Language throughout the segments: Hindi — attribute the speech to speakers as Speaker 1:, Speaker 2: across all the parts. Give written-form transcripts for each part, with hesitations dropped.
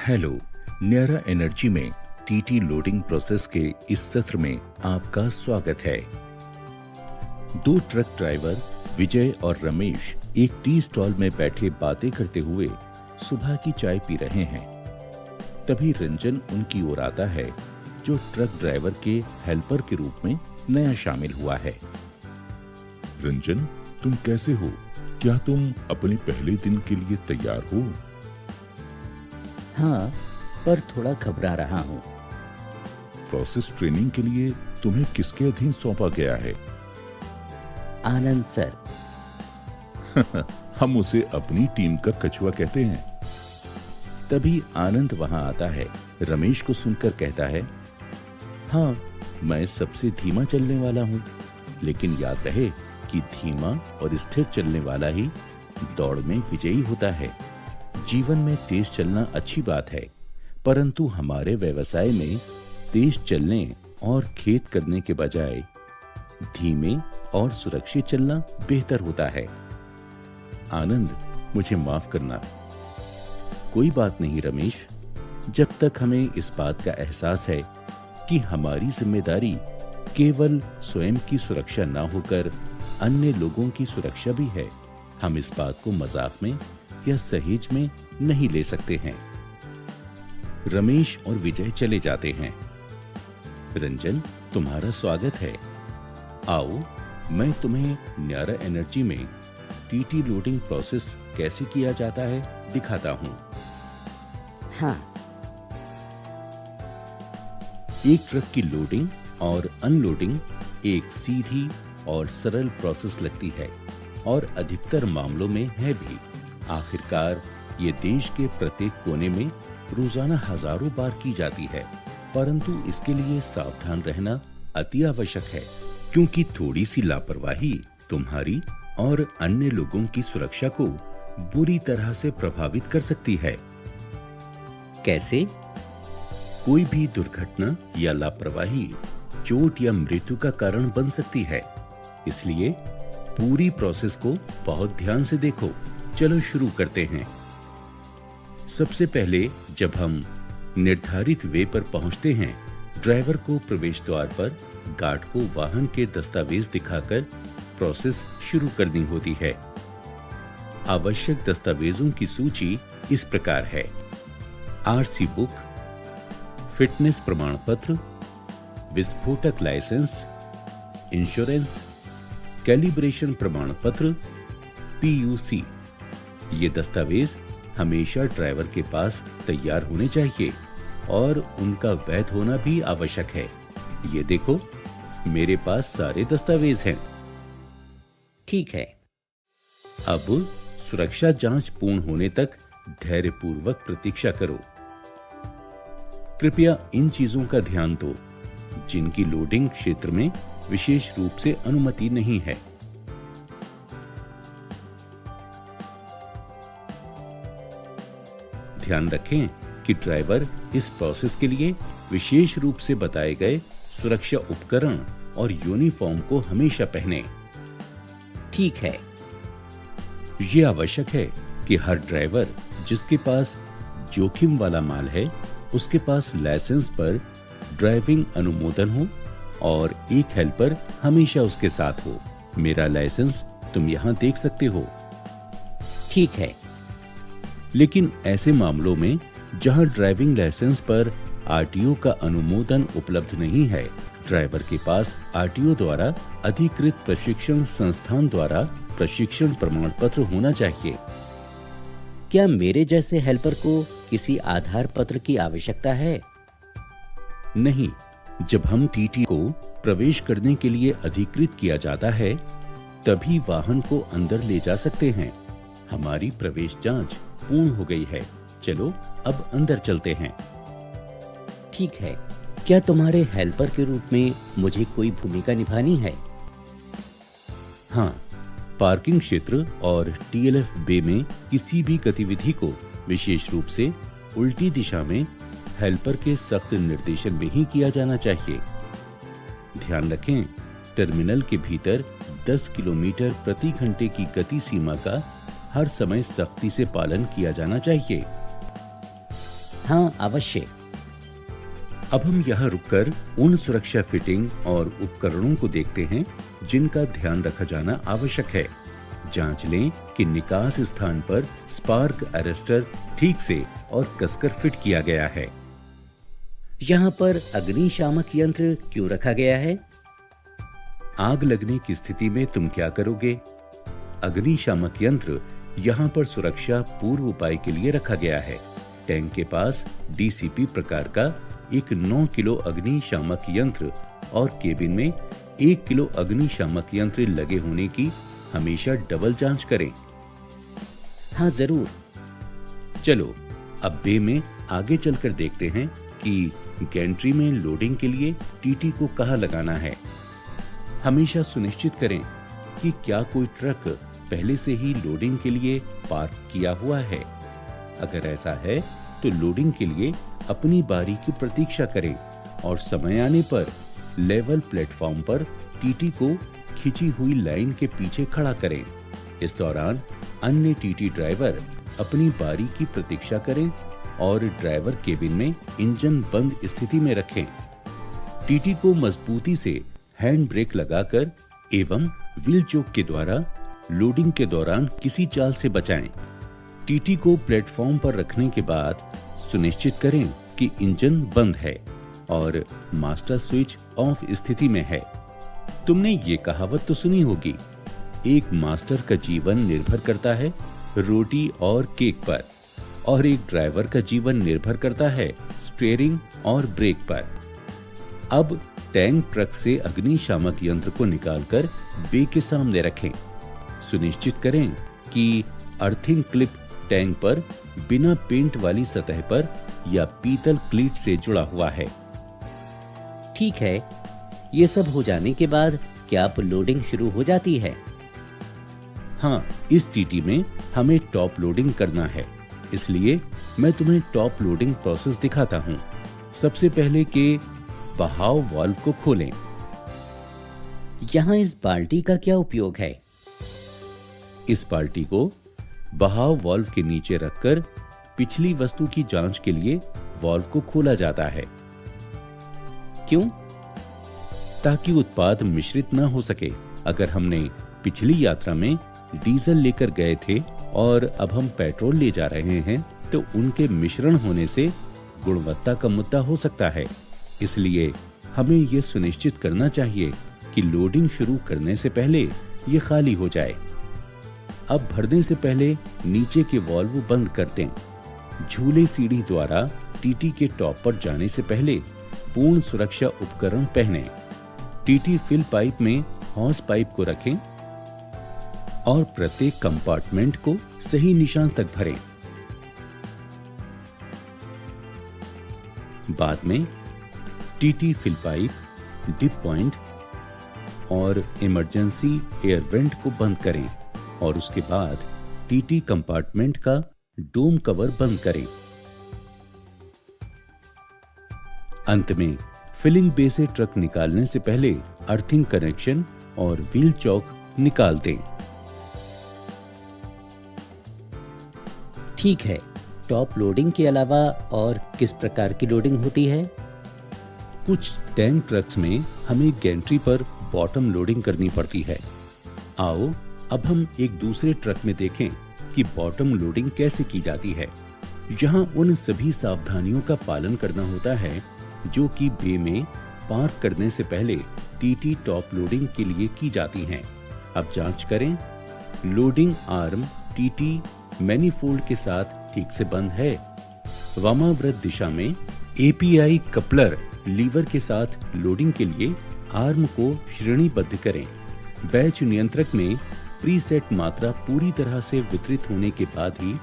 Speaker 1: हेलो, न्यारा एनर्जी में टीटी लोडिंग प्रोसेस के इस सत्र में आपका स्वागत है। दो ट्रक ड्राइवर विजय और रमेश एक टी स्टॉल में बैठे बातें करते हुए सुबह की चाय पी रहे हैं। तभी रंजन उनकी ओर आता है, जो ट्रक ड्राइवर के हेल्पर के रूप में नया शामिल हुआ है।
Speaker 2: रंजन, तुम कैसे हो? क्या तुम अपने पहले दिन के लिए तैयार हो?
Speaker 3: हाँ, पर थोड़ा घबरा रहा हूँ।
Speaker 2: प्रोसेस ट्रेनिंग के लिए तुम्हें किसके अधीन सौंपा गया है?
Speaker 3: आनंद सर।
Speaker 2: हम उसे अपनी टीम का कछुआ कहते हैं।
Speaker 1: तभी आनंद वहां आता है, रमेश को सुनकर कहता है, हाँ, मैं सबसे धीमा चलने वाला हूँ, लेकिन याद रहे कि धीमा और स्थिर चलने वाला ही दौड़ में विजयी होता है। जीवन में तेज चलना अच्छी बात है, परंतु हमारे व्यवसाय में तेज चलने और खेद करने के बजाय धीमे और सुरक्षित चलना बेहतर होता है। आनंद, मुझे माफ करना। कोई बात नहीं रमेश, जब तक हमें इस बात का एहसास है कि हमारी जिम्मेदारी केवल स्वयं की सुरक्षा न होकर अन्य लोगों की सुरक्षा भी है, हम इस बात को मजाक में या सहेज में नहीं ले सकते हैं। रमेश और विजय चले जाते हैं। रंजन, तुम्हारा स्वागत है। आओ, मैं तुम्हें न्यारा एनर्जी में टीटी लोडिंग प्रोसेस कैसे किया जाता है दिखाता हूं।
Speaker 3: हाँ।
Speaker 1: एक ट्रक की लोडिंग और अनलोडिंग एक सीधी और सरल प्रोसेस लगती है और अधिकतर मामलों में है भी। आखिरकार ये देश के प्रत्येक कोने में रोजाना हजारों बार की जाती है, परंतु इसके लिए सावधान रहना अति आवश्यक है, क्योंकि थोड़ी सी लापरवाही तुम्हारी और अन्य लोगों की सुरक्षा को बुरी तरह से प्रभावित कर सकती है।
Speaker 3: कैसे?
Speaker 1: कोई भी दुर्घटना या लापरवाही चोट या मृत्यु का कारण बन सकती है, इसलिए पूरी प्रोसेस को बहुत ध्यान से देखो। चलो शुरू करते हैं। सबसे पहले जब हम निर्धारित वे पर पहुंचते हैं, ड्राइवर को प्रवेश द्वार पर गार्ड को वाहन के दस्तावेज दिखाकर प्रोसेस शुरू करनी होती है। आवश्यक दस्तावेजों की सूची इस प्रकार है: आरसी बुक, फिटनेस प्रमाण पत्र, विस्फोटक लाइसेंस, इंश्योरेंस, कैलिब्रेशन प्रमाण पत्र, पीयूसी। ये दस्तावेज हमेशा ड्राइवर के पास तैयार होने चाहिए और उनका वैध होना भी आवश्यक है। ये देखो, मेरे पास सारे दस्तावेज हैं।
Speaker 3: ठीक है।
Speaker 1: अब सुरक्षा जांच पूर्ण होने तक धैर्यपूर्वक प्रतीक्षा करो। कृपया इन चीजों का ध्यान दो जिनकी लोडिंग क्षेत्र में विशेष रूप से अनुमति नहीं है। ध्यान रखें कि ड्राइवर इस प्रोसेस के लिए विशेष रूप से बताए गए सुरक्षा उपकरण और यूनिफॉर्म को हमेशा पहने।
Speaker 3: ठीक है।
Speaker 1: ये आवश्यक है कि हर ड्राइवर जिसके पास जोखिम वाला माल है, उसके पास लाइसेंस पर ड्राइविंग अनुमोदन हो और एक हेल्पर हमेशा उसके साथ हो। मेरा लाइसेंस तुम यहाँ देख सकते हो।
Speaker 3: ठीक है।
Speaker 1: लेकिन ऐसे मामलों में जहां ड्राइविंग लाइसेंस पर आरटीओ का अनुमोदन उपलब्ध नहीं है, ड्राइवर के पास आरटीओ द्वारा अधिकृत प्रशिक्षण संस्थान द्वारा प्रशिक्षण प्रमाण पत्र होना चाहिए।
Speaker 3: क्या मेरे जैसे हेल्पर को किसी आधार पत्र की आवश्यकता है?
Speaker 1: नहीं, जब हम टीटी को प्रवेश करने के लिए अधिकृत किया जाता है, तभी वाहन को अंदर ले जा सकते हैं। हमारी प्रवेश जांच पूर्ण हो गई है। चलो अब अंदर चलते हैं।
Speaker 3: ठीक है। क्या तुम्हारे हेल्पर के रूप में मुझे कोई भूमिका निभानी है?
Speaker 1: हाँ, पार्किंग क्षेत्र और टीएलएफ बे में किसी भी गतिविधि को विशेष रूप से उल्टी दिशा में हेल्पर के सख्त निर्देशन में ही किया जाना चाहिए। ध्यान रखें, टर्मिनल के भीतर 10 किलोमीटर प्रति घंटे की गति सीमा का हर समय सख्ती से पालन किया जाना चाहिए।
Speaker 3: हाँ, अवश्य।
Speaker 1: अब हम यहाँ रुककर उन सुरक्षा फिटिंग और उपकरणों को देखते हैं जिनका ध्यान रखा जाना आवश्यक है। जांच लें कि निकास स्थान पर स्पार्क अरेस्टर ठीक से और कसकर फिट किया गया है।
Speaker 3: यहाँ पर अग्निशामक यंत्र क्यों रखा गया है?
Speaker 1: आग लगने की स्थिति में तुम क्या करोगे? अग्निशामक यंत्र यहाँ पर सुरक्षा पूर्व उपाय के लिए रखा गया है। टैंक के पास डीसीपी प्रकार का एक 9 किलो अग्निशामक यंत्र और केबिन में 1 किलो अग्निशामक यंत्र लगे होने की हमेशा डबल जांच करें।
Speaker 3: हाँ, जरूर।
Speaker 1: चलो अब बे में आगे चलकर देखते हैं कि गैंट्री में लोडिंग के लिए टीटी को कहाँ लगाना है। हमेशा सुनिश्चित करें कि क्या कोई ट्रक पहले से ही लोडिंग के लिए पार्क किया हुआ है। अगर ऐसा है तो लोडिंग के लिए अपनी बारी की प्रतीक्षा करें और समय आने पर लेवल प्लेटफॉर्म पर टीटी को खिंची हुई लाइन के पीछे खड़ा करें। इस दौरान अन्य टीटी ड्राइवर अपनी बारी की प्रतीक्षा करें और ड्राइवर केबिन में इंजन बंद स्थिति में रखें। टीटी को मजबूती से हैंड ब्रेक लगाकर एवं व्हील चोक के द्वारा लोडिंग के दौरान किसी चाल से बचाएं। टीटी को प्लेटफॉर्म पर रखने के बाद सुनिश्चित करें कि इंजन बंद है और मास्टर स्विच ऑफ स्थिति में है। तुमने ये कहावत तो सुनी होगी, एक मास्टर का जीवन निर्भर करता है रोटी और केक पर और एक ड्राइवर का जीवन निर्भर करता है स्टीयरिंग और ब्रेक पर। अब टैंक ट्रक से अग्निशामक यंत्र को निकालकर बे के सामने रखें। सुनिश्चित करें कि अर्थिंग क्लिप टैंक पर बिना पेंट वाली सतह पर या पीतल क्लीट से जुड़ा हुआ है।
Speaker 3: ठीक है, ये सब हो जाने के बाद क्या अब लोडिंग शुरू हो जाती है?
Speaker 1: हाँ, इस टीटी में हमें टॉप लोडिंग करना है, इसलिए मैं तुम्हें टॉप लोडिंग प्रोसेस दिखाता हूँ। सबसे पहले के बहाव वाल्व को खोलें।
Speaker 3: यहाँ इस बाल्टी का क्या उपयोग है?
Speaker 1: इस बाल्टी को बहाव वाल्व के नीचे रखकर पिछली वस्तु की जांच के लिए वाल्व को खोला जाता है।
Speaker 3: क्यों?
Speaker 1: ताकि उत्पाद मिश्रित न हो सके। अगर हमने पिछली यात्रा में डीजल लेकर गए थे और अब हम पेट्रोल ले जा रहे हैं तो उनके मिश्रण होने से गुणवत्ता का मुद्दा हो सकता है। इसलिए हमें यह सुनिश्चित करना चाहिए कि लोडिंग शुरू करने से पहले ये खाली हो जाए। अब भरने से पहले नीचे के वाल्व बंद कर दें। झूले सीढ़ी द्वारा टीटी के टॉप पर जाने से पहले पूर्ण सुरक्षा उपकरण पहनें। टीटी फिल पाइप में हॉस पाइप को रखें और प्रत्येक कंपार्टमेंट को सही निशान तक भरें। बाद में TT fill pipe, dip point और इमरजेंसी एयर वेंट को बंद करें और उसके बाद टीटी कंपार्टमेंट का डोम कवर बंद करें। अंत में फिलिंग बे से ट्रक निकालने से पहले अर्थिंग कनेक्शन और व्हील चॉक निकाल दें।
Speaker 3: ठीक है, टॉप लोडिंग के अलावा और किस प्रकार की लोडिंग होती है?
Speaker 1: कुछ टैंक ट्रक्स में हमें गैंट्री पर बॉटम लोडिंग करनी पड़ती है। आओ अब हम एक दूसरे ट्रक में देखें कि बॉटम लोडिंग कैसे की जाती है। यहाँ उन सभी सावधानियों का पालन करना होता है जो कि बे में पार्क करने से पहले टीटी टॉप लोडिंग के लिए की जाती हैं। अब जांच करें, लोडिंग आर्म टीटी मैनीफोल्ड के साथ ठीक से बंद है। वामाव्रत दिशा में एपीआई कपलर लीवर के साथ लोडिंग के लिए आर्म को श्रेणीबद्ध करें। बैच नियंत्रक में प्रीसेट मात्रा पूरी तरह से वितरित होने के बाद ही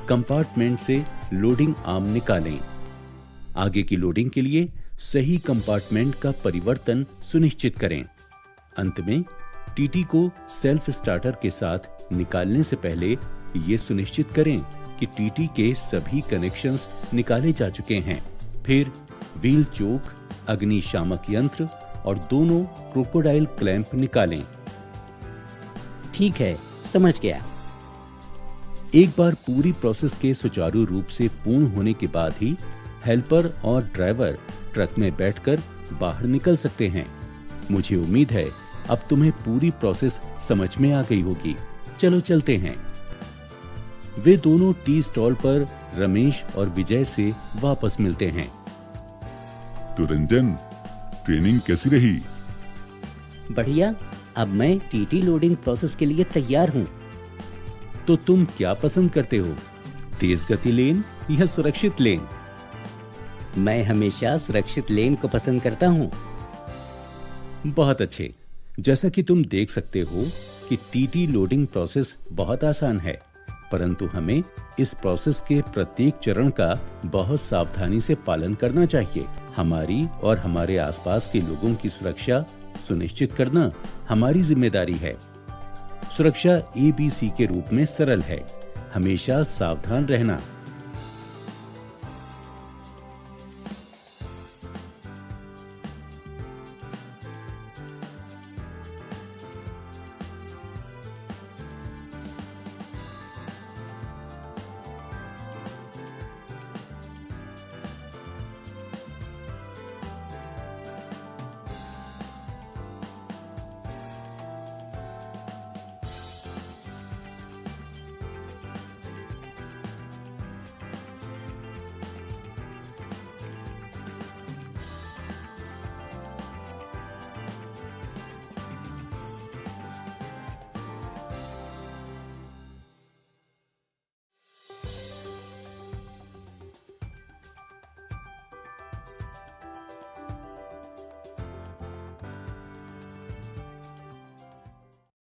Speaker 1: कंपार्टमेंट से लोडिंग आर्म निकालें। आगे की लोडिंग के लिए सही कंपार्टमेंट का परिवर्तन सुनिश्चित करें। अंत में टीटी को सेल्फ स्टार्टर के साथ निकालने से पहले ये सुनिश्चित करें कि टीटी के सभी कनेक्शंस निकाले जा चुके हैं। फिर व्हील चोक, अग्निशामक यंत्र और दोनों क्रोकोडाइल क्लैंप निकालें।
Speaker 3: ठीक है, समझ गया।
Speaker 1: एक बार पूरी प्रोसेस के सुचारू रूप से पूर्ण होने के बाद ही हेल्पर और ड्राइवर ट्रक में बैठकर बाहर निकल सकते हैं। मुझे उम्मीद है अब तुम्हें पूरी प्रोसेस समझ में आ गई होगी। चलो चलते हैं। वे दोनों टी स्टॉल पर रमेश और विजय से वापस मिलते हैं।
Speaker 2: तो रंजन, ट्रेनिंग कैसी रही?
Speaker 3: बढ़िया। अब मैं टीटी लोडिंग प्रोसेस के लिए तैयार हूँ।
Speaker 1: तो तुम क्या पसंद करते हो, तेज गति लेन या सुरक्षित लेन?
Speaker 3: मैं हमेशा सुरक्षित लेन को पसंद करता हूँ।
Speaker 1: बहुत अच्छे। जैसा कि तुम देख सकते हो कि टीटी लोडिंग प्रोसेस बहुत आसान है, परंतु हमें इस प्रोसेस के प्रत्येक चरण का बहुत सावधानी से पालन करना चाहिए। हमारी और हमारे आसपास के लोगों की सुरक्षा सुनिश्चित करना हमारी जिम्मेदारी है। सुरक्षा ABC के रूप में सरल है। हमेशा सावधान रहना,